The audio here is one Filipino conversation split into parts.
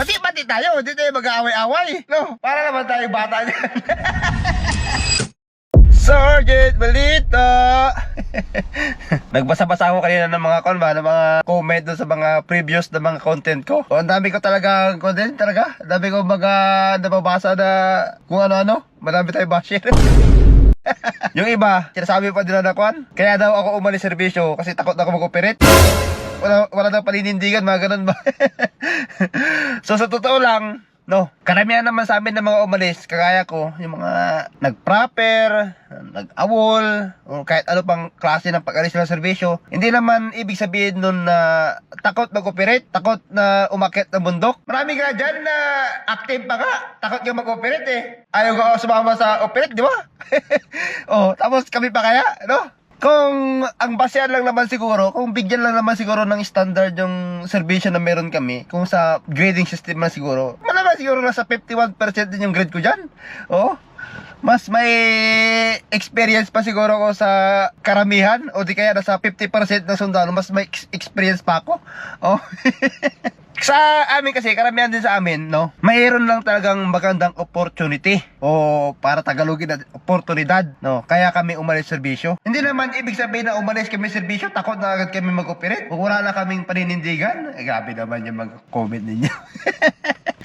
Bati-bati tayo, hindi tayo mag-aaway-away. No, para naman tayo bata dyan. Sergeant Balita. Nagbasa-basa ako kanina ng mga ng mga comment doon sa mga previous na mga content ko. O, ang dami ko talaga content talaga. Ang dami ko mga nababasa na kung ano-ano. Marami tayo basher. Yung iba, sinasabi pa nila na kaya daw ako umalis serbisyo kasi takot na ako mag-operate. Wala daw paninindigan, mga ganun ba? So sa totoo lang, no, karamihan naman sa amin ng mga umalis, kagaya ko, yung mga nag-proper, nag-awol, o kahit ano pang klase ng pag-alis ng serbisyo, hindi naman ibig sabihin nun na takot mag-operate, takot na umakyat ng bundok. Marami ka dyan na active pa ka, takot ka mag-operate eh. Ayaw ko sumama sa operate, di ba? Oh, tapos kami pa kaya, no? Kung ang basehan lang naman siguro, kung bigyan lang naman siguro ng standard yung serbisyo na meron kami, kung sa grading system na siguro, malamang siguro nasa 51% din yung grade ko dyan. Oh, mas may experience pa siguro ko sa karamihan, o di kaya nasa 50% na sundalo, mas may experience pa ako. Oh. Sa amin kasi, karamihan din sa amin, no, mayroon lang talagang magandang opportunity o para Tagalogin na oportunidad, no, kaya kami umalis serbisyo. Hindi naman ibig sabihin na umalis kami serbisyo, takot na agad kami mag-operate. Kung wala na kaming paninindigan, grabe naman yung mag-comment ninyo.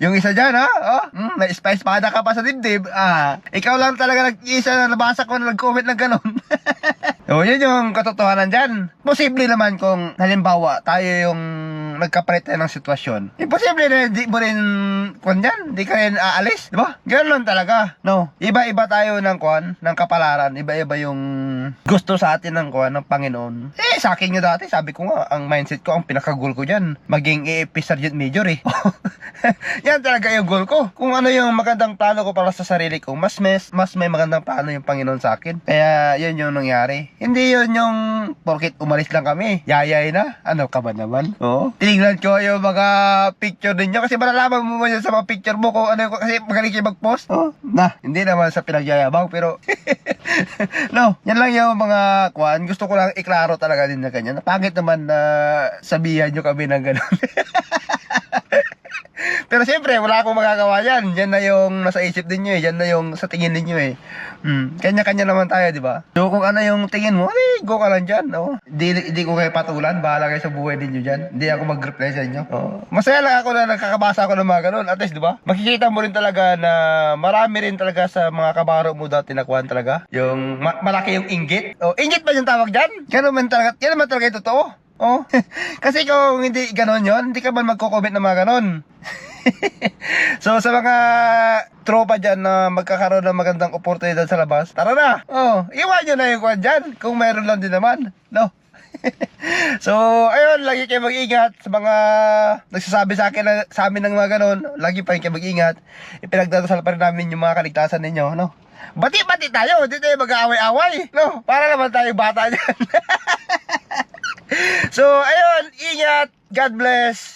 Yung isa dyan, ha? Oh, na-spice pada ka pa sa dibdib. Ikaw lang talaga nag-isa na nabasa ko na nag-comment ng ganon. So, yun yung katotohanan dyan. Posible naman kung halimbawa tayo yung nagkapalit tayo ng sitwasyon. Imposible na hindi mo rin hindi ka rin aalis, di ba? Ganun lang talaga. No, iba-iba tayo ng ng kapalaran, iba-iba yung gusto sa atin ng ng Panginoon. Sa akin nga dati, sabi ko nga, ang mindset ko, ang pinaka-goal ko dyan, maging AFP Sergeant Major eh. Yan talaga yung goal ko. Kung ano yung magandang plano ko para sa sarili ko, mas may magandang plano yung Panginoon sa akin. Kaya yun yung nangyari. Hindi yun yung porkit umalis lang kami, yayay na. Ano ka ba naman? Oo. Tinignan ko yung mga picture ninyo kasi malalaman mo yun sa mga picture mo kung ano, kasi magaling kayo mag-post. Oh, hindi naman sa pinagyayabang pero no, yan lang yung mga gusto ko lang iklaro talaga din na ganyan. Pangit naman na sabihan nyo kami ng gano'n. Pero siyempre, wala akong magagawa yan. Yan na yung nasa isip ninyo eh. Yan na yung sa tingin ninyo eh. Kanya-kanya naman tayo, di ba? So kung ano yung tingin mo, go ka lang dyan. Oh. Hindi ko kayo patulan. Bahala kayo sa buhay ninyo dyan. Hindi ako mag-reply sa inyo. Oh. Masaya lang ako na nakakabasa ako ng mga ganun. At least, di ba? Makikita mo rin talaga na marami rin talaga sa mga kabaro mo dati na talaga. Yung malaki yung inggit. Oh, inggit ba yung tawag dyan? Yan naman talaga yung totoo. Oh. Kasi kung hindi ganon yon, hindi ka man magko-comment ng mga ganon. So sa mga tropa dyan na magkakaroon ng magandang oportunidad sa labas, tara na. Oh, iwan nyo na yung dyan kung meron lang din naman, no? So ayun, lagi kayo mag-ingat sa mga nagsasabi sa amin ng mga ganon. Lagi pa kayo mag-ingat. Ipinagdadasal pa rin namin yung mga kaligtasan ninyo, no? Bati-bati tayo, hindi tayo mag-aaway-away, no? Para naman tayo bata dyan. So ayun, ingat. God bless.